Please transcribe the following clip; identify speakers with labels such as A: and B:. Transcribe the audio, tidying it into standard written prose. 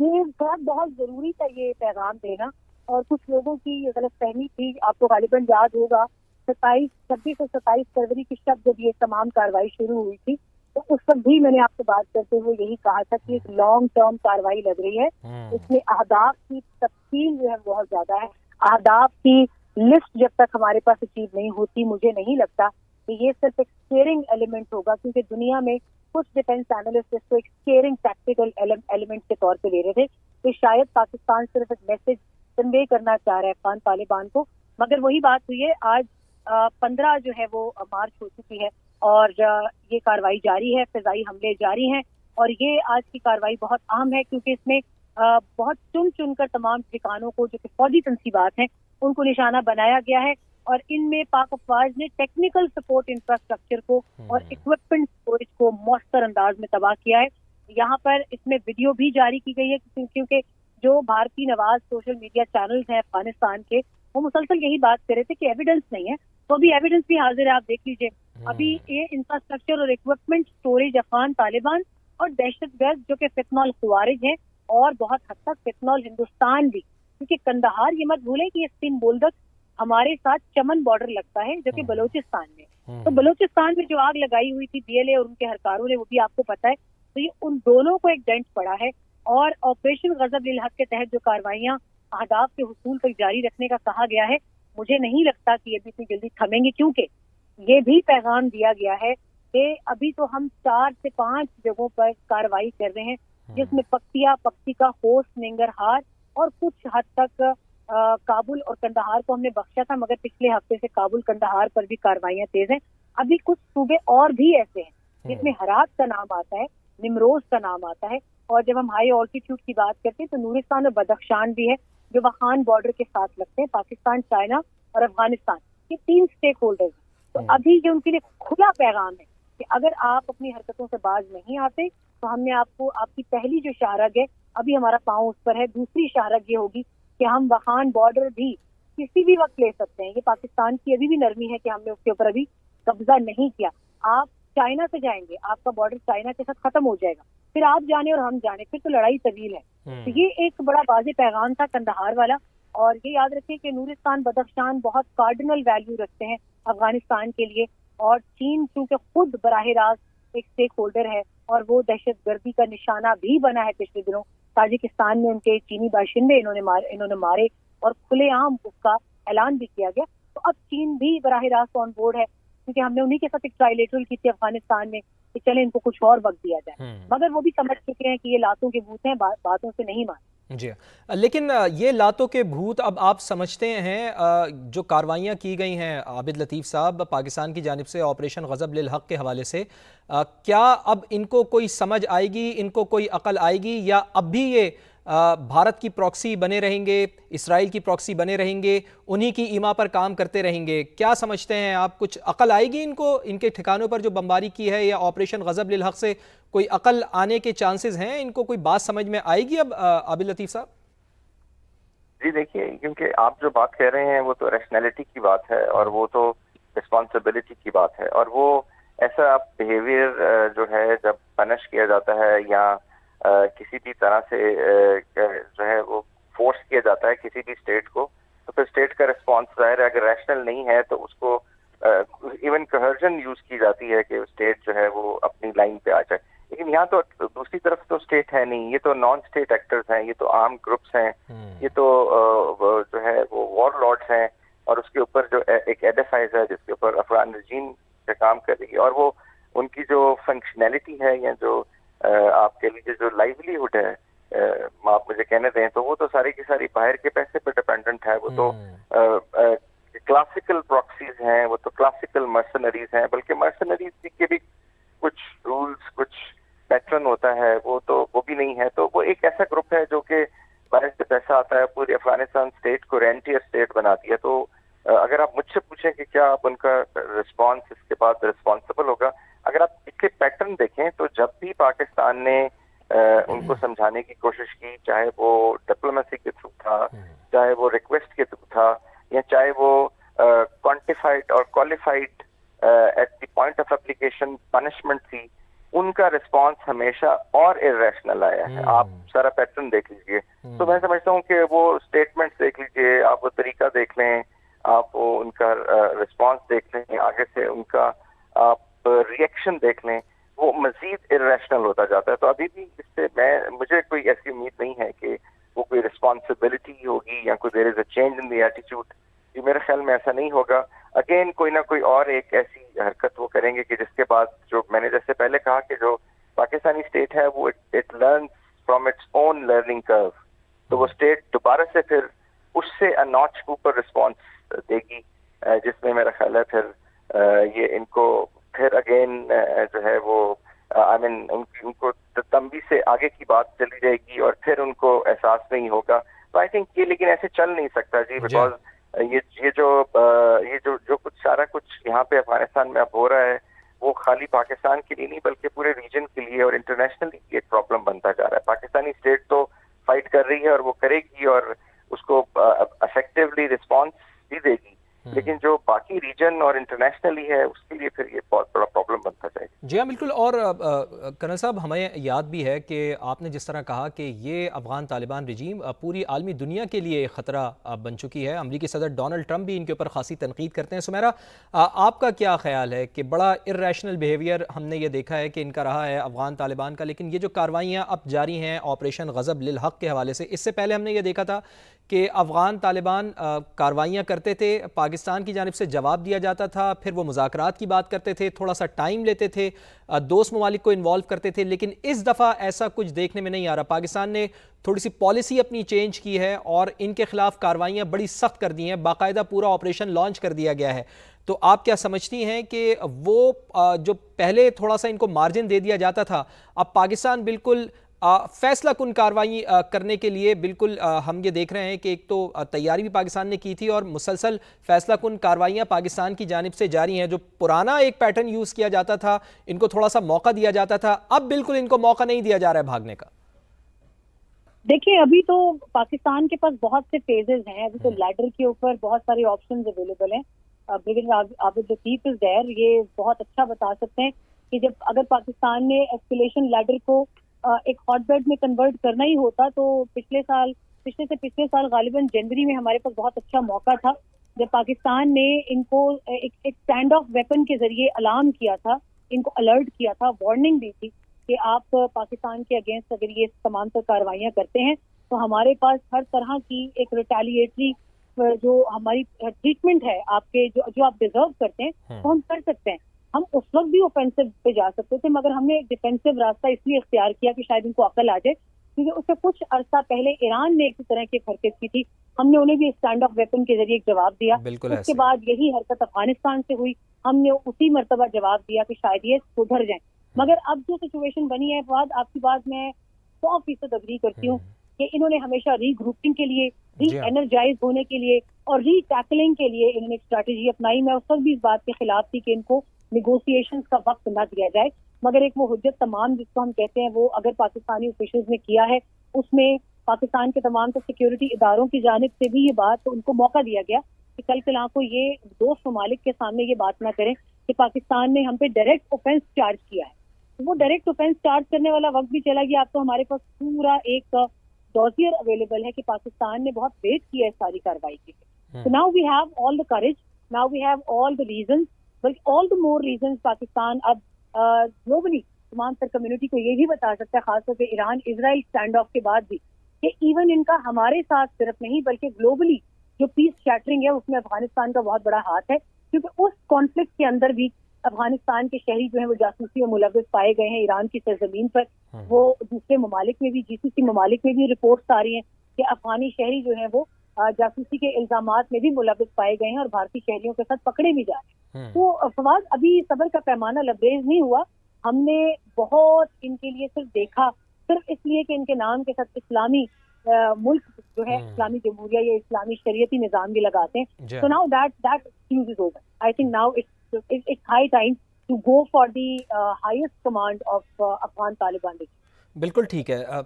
A: یہ بات بہت ضروری تھا یہ پیغام دینا، اور کچھ لوگوں کی یہ غلط فہمی تھی. آپ کو غالباً یاد ہوگا 26 اور 27 فروری کی شب جب یہ تمام کارروائی شروع ہوئی تھی تو اس وقت بھی میں نے آپ سے بات کرتے ہوئے یہی کہا تھا کہ ایک لانگ ٹرم کارروائی لگ رہی ہے. اس میں اہداف کی تفصیل جو ہے بہت زیادہ ہے. اہداف کی لسٹ جب تک ہمارے پاس اچیو نہیں ہوتی مجھے نہیں لگتا کہ یہ صرف ایک اسکیئرنگ ایلیمنٹ ہوگا، کیونکہ دنیا میں کچھ ڈیفینس اینالسٹ اس کو ایک اسکیئرنگ ٹیکٹیکل ایلیمنٹ کے طور پہ لے رہے تھے کہ شاید پاکستان صرف ایک میسج کنوے کرنا چاہ رہا ہے افغان طالبان کو. مگر وہی بات ہوئی ہے، آج 15 جو ہے وہ مارچ ہو چکی ہے اور یہ کارروائی جاری ہے، فضائی حملے جاری ہیں. اور یہ آج کی کارروائی بہت اہم ہے کیونکہ اس میں بہت چن کر تمام ٹھکانوں کو جو کہ فوجی تنصیبات ہیں ان کو نشانہ بنایا گیا ہے، اور ان میں پاک افواج نے ٹیکنیکل سپورٹ انفراسٹرکچر کو اور اکوپمنٹ اسٹوریج کو مؤثر انداز میں تباہ کیا ہے. یہاں پر اس میں ویڈیو بھی جاری کی گئی ہے کیونکہ جو بھارتی نواز سوشل میڈیا چینلز ہیں افغانستان کے وہ مسلسل یہی بات کر رہے تھے کہ ایویڈنس نہیں ہے، تو ابھی ایویڈنس بھی حاضر ہے. آپ دیکھ لیجئے ابھی یہ انفراسٹرکچر اور اکوپمنٹ اسٹوریج افغان طالبان اور دہشت گرد جو کہ فتنہ الخوارج ہیں اور بہت حد تک فتنہ الہندوستان بھی، کیونکہ کندہار یہ مت بھولیں کہ یہ سپن بولدک ہمارے ساتھ چمن بارڈر لگتا ہے جو کہ بلوچستان میں. تو بلوچستان میں جو آگ لگائی ہوئی تھی BLA اور ان کے ہرکاروں نے وہ بھی آپ کو پتا ہے، تو یہ ان دونوں کو ایک ڈینٹ پڑا ہے. اور آپریشن غضب للحق کے تحت جو کارروائیاں اہداف کے حصول تک جاری رکھنے کا کہا گیا ہے مجھے نہیں لگتا کہ یہ بھی اتنی جلدی تھمیں گے، کیونکہ یہ بھی پیغام دیا گیا ہے کہ ابھی تو ہم 4 سے 5 جگہوں پر کارروائی کر رہے ہیں جس میں پکتیکا، خوست، ننگرہار اور کچھ حد تک کابل اور کندہار کو ہم نے بخشا تھا، مگر پچھلے ہفتے سے کابل کندہار پر بھی کارروائیاں تیز ہیں. ابھی کچھ صوبے اور بھی ایسے ہیں جس میں ہرات کا نام آتا ہے، نمروز کا نام آتا ہے، اور جب ہم ہائی آلٹیٹیوڈ کی بات کرتے ہیں تو نورستان اور بدخشان بھی ہے جو وخان بارڈر کے ساتھ لگتے ہیں. پاکستان، چائنا اور افغانستان یہ 3 اسٹیک ہولڈرز ہیں. تو ابھی یہ ان کے لیے کھلا پیغام ہے کہ اگر آپ اپنی حرکتوں سے باز نہیں آتے تو ہم نے آپ کی پہلی جو شاہرگ ہے ابھی ہمارا پاؤں اس پر ہے، دوسری شاہرگ یہ ہوگی کہ ہم وخان بارڈر بھی کسی بھی وقت لے سکتے ہیں. یہ پاکستان کی ابھی بھی نرمی ہے کہ ہم نے اس کے اوپر ابھی قبضہ نہیں کیا. آپ چائنا سے جائیں گے، آپ کا بارڈر چائنا کے ساتھ ختم ہو جائے گا، پھر آپ جانے اور ہم جانے، پھر تو لڑائی طویل ہے. تو یہ ایک بڑا واضح پیغام تھا کندہار والا. اور یہ یاد رکھیں کہ نورستان، بدخشان بہت کارڈنل ویلیو رکھتے ہیں افغانستان کے لیے، اور چین چونکہ خود براہ راست ایک اسٹیک ہولڈر ہے اور وہ دہشت گردی کا نشانہ بھی بنا ہے. پچھلے دنوں تاجکستان میں ان کے چینی باشندے انہوں نے مارے اور کھلے عام اس کا اعلان بھی کیا گیا. تو اب چین بھی براہ راست آن بورڈ ہے کیونکہ ہم نے انہی کے ساتھ ایک ٹرائلیٹرل کی تھی افغانستان میں کہ چلیں ان کو کچھ اور وقت دیا جائے، مگر وہ بھی سمجھ چکے ہیں کہ یہ لاتوں کے بھوت ہیں، باتوں سے نہیں مان.
B: جی، لیکن یہ لاتوں کے بھوت اب آپ سمجھتے ہیں جو کارروائیاں کی گئی ہیں عابد لطیف صاحب پاکستان کی جانب سے آپریشن غضب للحق کے حوالے سے، کیا اب ان کو کوئی سمجھ آئے گی، ان کو کوئی عقل آئے گی، یا اب بھی یہ بھارت کی پراکسی بنے رہیں گے، اسرائیل کی پراکسی بنے رہیں گے، انہی کی ایما پر کام کرتے رہیں گے؟ کیا سمجھتے ہیں آپ؟ کچھ عقل آئے گی ان کو؟ ان کے ٹھکانوں پر جو بمباری کی ہے یا آپریشن غضب للحق سے کوئی عقل آنے کے چانسز ہیں؟ ان کو کوئی بات سمجھ میں آئے گی اب عابد لطیف صاحب؟
C: جی دیکھیے، کیونکہ آپ جو بات کہہ رہے ہیں وہ تو ریشنلٹی کی بات ہے اور وہ تو رسپانسبلٹی کی بات ہے، اور وہ ایسا بیہیویئر جو ہے جب پنش کیا جاتا ہے یا کسی بھی طرح سے جو ہے وہ فورس کیا جاتا ہے کسی بھی اسٹیٹ کو، تو پھر اسٹیٹ کا رسپانس ظاہر ہے اگر ریشنل نہیں ہے تو اس کو ایون کہرجن یوز کی جاتی ہے کہ اسٹیٹ جو ہے وہ اپنی لائن پہ آ جائے. لیکن یہاں تو دوسری طرف تو اسٹیٹ ہے نہیں، یہ تو نان اسٹیٹ ایکٹرز ہیں، یہ تو آرم گروپس ہیں، یہ تو جو ہے وہ وار لارڈس ہیں، اور اس کے اوپر جو ایک ایڈیفائز ہے جس کے اوپر افغان رجیم سے کام کر رہی ہے، اور وہ ان کی جو فنکشنلٹی ہے یا جو آپ کے لیے جو لائیولیہڈ ہے، آپ مجھے کہنے دیں، تو وہ تو ساری کی ساری باہر کے پیسے پہ ڈپینڈنٹ ہے. وہ تو کلاسیکل پراکسیز ہیں، وہ تو کلاسیکل مرسنریز ہیں، بلکہ مرسنریز کے بھی کچھ رولز، کچھ پیٹرن ہوتا ہے، وہ بھی نہیں ہے. تو وہ ایک ایسا گروپ ہے جو کہ باہر سے پیسہ آتا ہے، پوری افغانستان اسٹیٹ کو رینٹیئر اسٹیٹ بناتی ہے. تو اگر آپ مجھ سے پوچھیں کہ کیا آپ ان کا رسپانس اس کے بعد رسپانسبل ہوگا، اگر آپ اس کے پیٹرن دیکھیں تو جب بھی پاکستان نے ان کو سمجھانے کی کوشش کی، چاہے وہ ڈپلومیسی کے تھرو تھا، چاہے وہ ریکویسٹ کے تھرو تھا، یا چاہے وہ کوانٹیفائڈ اور qualified at the point of application punishment تھی، ان کا رسپانس ہمیشہ اور ارریشنل آیا ہے. آپ سارا پیٹرن دیکھ لیجئے. تو میں سمجھتا ہوں کہ وہ اسٹیٹمنٹس دیکھ لیجئے, آپ وہ طریقہ دیکھ لیں, آپ وہ ان کا رسپانس دیکھ لیں, آگے سے ان کا آپ ریئیکشن دیکھ لیں, وہ مزید ارریشنل ہوتا جاتا ہے. تو ابھی بھی اس سے مجھے کوئی ایسی امید نہیں ہے کہ وہ کوئی رسپانسبلٹی ہوگی یا کوئی دیر از a change in the attitude. یہ میرے خیال میں ایسا نہیں ہوگا. اگین کوئی نہ کوئی اور ایک ایسی حرکت وہ کریں گے کہ جس کے بعد جو میں نے جیسے پہلے کہا کہ جو پاکستانی اسٹیٹ ہے وہ it learns from its own learning curve, تو وہ اسٹیٹ دوبارہ سے پھر اس سے ناچ اوپر رسپانس دے گی, جس میں میرا خیال ہے پھر یہ ان کو پھر اگین جو ہے وہ آئی مین ان کو تنبیہ سے آگے کی بات چلی جائے گی اور پھر ان کو احساس نہیں ہوگا. تو آئی تھنک یہ لیکن ایسے چل نہیں سکتا جی, بیکاز یہ جو کچھ سارا کچھ یہاں پہ افغانستان میں اب ہو رہا ہے وہ خالی پاکستان کے لیے نہیں بلکہ پورے ریجن کے لیے اور انٹرنیشنلی ایک پرابلم بنتا جا رہا ہے. پاکستانی اسٹیٹ تو فائٹ کر رہی ہے اور وہ کرے گی اور اس کو افیکٹولی رسپانس بھی دے گی, لیکن جو باقی ریجن اور انٹرنیشنلی ہے اس کے لیے پھر یہ بہت بڑا پرابلم بنتا جائے گا.
B: جی ہاں بالکل. اور کرنل صاحب ہمیں یاد بھی ہے کہ آپ نے جس طرح کہا کہ یہ افغان طالبان رجیم پوری عالمی دنیا کے لیے ایک خطرہ بن چکی ہے. امریکی صدر ڈونلڈ ٹرمپ بھی ان کے اوپر خاصی تنقید کرتے ہیں. سمیرا, آپ کا کیا خیال ہے کہ بڑا ارریشنل بیہیویئر ہم نے یہ دیکھا ہے کہ ان کا رہا ہے افغان طالبان کا, لیکن یہ جو کاروائیاں اب جاری ہیں آپریشن غضب للحق کے حوالے سے, اس سے پہلے ہم نے یہ دیکھا تھا کہ افغان طالبان کاروائیاں کرتے تھے, پاکستان کی جانب سے جواب دیا جاتا تھا, پھر وہ مذاکرات کی بات کرتے تھے, تھوڑا سا ٹائم لیتے تھے, دوست ممالک کو انوالو کرتے تھے, لیکن اس دفعہ ایسا کچھ دیکھنے میں نہیں آ رہا. پاکستان نے تھوڑی سی پالیسی اپنی چینج کی ہے اور ان کے خلاف کاروائیاں بڑی سخت کر دی ہیں, باقاعدہ پورا آپریشن لانچ کر دیا گیا ہے. تو آپ کیا سمجھتی ہیں کہ وہ جو پہلے تھوڑا سا ان کو مارجن دے دیا جاتا تھا, اب پاکستان بالکل فیصلہ کن کارروائی کرنے کے لیے بالکل ہم یہ دیکھ رہے ہیں کہ ایک تو تیاری بھی پاکستان نے کی تھی اور مسلسل فیصلہ کن کارروائیاں پاکستان کی جانب سے جاری ہیں. جو پرانا ایک پیٹرن یوز کیا جاتا تھا, ان کو تھوڑا سا موقع دیا جاتا تھا, اب بالکل ان کو موقع نہیں دیا جا رہا ہے بھاگنے کا.
A: دیکھیں ابھی تو پاکستان کے پاس بہت سے فیزز ہیں, ابھی تو لیڈر کے اوپر بہت سارے آپشنز اویلیبل ہیں. بریگیڈیئر عابد لطیف از دیر, یہ بہت اچھا بتا سکتے ہیں کہ جب اگر پاکستان نے ایسکیلیشن لیڈر کو ایک ہاٹ بیڈ میں کنورٹ کرنا ہی ہوتا تو پچھلے سال غالباً جنوری میں ہمارے پاس بہت اچھا موقع تھا جب پاکستان نے ان کو ایک اسٹینڈ آف ویپن کے ذریعے الارم کیا تھا, ان کو الرٹ کیا تھا, وارننگ دی تھی کہ آپ پاکستان کے اگینسٹ اگر یہ تمام تر کارروائیاں کرتے ہیں تو ہمارے پاس ہر طرح کی ایک ریٹیلیٹری جو ہماری ٹریٹمنٹ ہے آپ کے جو آپ ڈیزرو کرتے ہیں وہ ہم کر سکتے ہیں. ہم اس وقت بھی اوفینسو پہ جا سکتے تھے مگر ہم نے ڈیفینسو راستہ اس لیے اختیار کیا کہ شاید ان کو عقل آ جائے, کیونکہ اس سے کچھ عرصہ پہلے ایران نے اسی طرح کی حرکت کی تھی, ہم نے انہیں بھی اسٹینڈ آف ویپن کے ذریعے ایک جواب دیا. اس کے بعد یہی حرکت افغانستان سے ہوئی, ہم نے اسی مرتبہ جواب دیا کہ شاید یہ سدھر جائیں. مگر اب جو سچویشن بنی ہے فواد, آپ کی بات میں 100% اگری کرتی ہوں کہ انہوں نے ہمیشہ ری گروپنگ کے لیے, ری انرجائز ہونے کے لیے اور ری ٹیکلنگ کے لیے انہوں نے ایک اسٹریٹجی اپنائی. میں اس وقت بھی اس بات کے خلاف تھی کہ ان کو نیگوسیشنز کا وقت نہ دیا جائے, مگر ایک وہ حجت تمام جس کو ہم کہتے ہیں وہ اگر پاکستانی آفیشلز نے کیا ہے, اس میں پاکستان کے تمام تو سیکیورٹی اداروں کی جانب سے بھی یہ بات, تو ان کو موقع دیا گیا کہ کل کل کو یہ دوست ممالک کے سامنے یہ بات نہ کریں کہ پاکستان نے ہم پہ ڈائریکٹ اوفینس چارج کیا ہے. وہ ڈائریکٹ اوفینس چارج کرنے والا وقت بھی چلا گیا. اب تو ہمارے پاس پورا ایک ڈوزیئر اویلیبل ہے کہ پاکستان نے بہت ویٹ کیا ہے ساری کارروائی کے لیے. So now we have all the courage, now we have all the reasons, but all the more reasons Pakistan اب گلوبلی تمام تر کمیونٹی کو یہ بھی بتا سکتا ہے, خاص طور پہ ایران اسرائیل اسٹینڈ آف کے بعد بھی, کہ ایون ان کا ہمارے ساتھ صرف نہیں بلکہ گلوبلی جو پیس شیٹرنگ ہے اس میں افغانستان کا بہت بڑا ہاتھ ہے, کیونکہ اس کانفلکٹ کے اندر بھی افغانستان کے شہری جو ہیں وہ جاسوسی میں ملوث پائے گئے ہیں ایران کی سرزمین پر. وہ دوسرے ممالک میں بھی, جی سی سی ممالک میں بھی رپورٹس آ رہی ہیں کہ افغانی شہری جو ہیں وہ جاسوسی کے الزامات میں بھی ملوث پائے گئے ہیں اور بھارتی شہریوں کے ساتھ پکڑے بھی جا رہے ہیں. تو فواد ابھی صبر کا پیمانہ لبریز نہیں ہوا. ہم نے بہت ان کے لیے صرف دیکھا, صرف اس لیے کہ ان کے نام کے ساتھ اسلامی ملک جو ہے, اسلامی جمہوریہ یا اسلامی شریعتی نظام بھی لگاتے ہیں. So now that excuse is over. I think now it's high time to go for the highest command of Afghan Taliban.
B: بالکل ٹھیک ہے.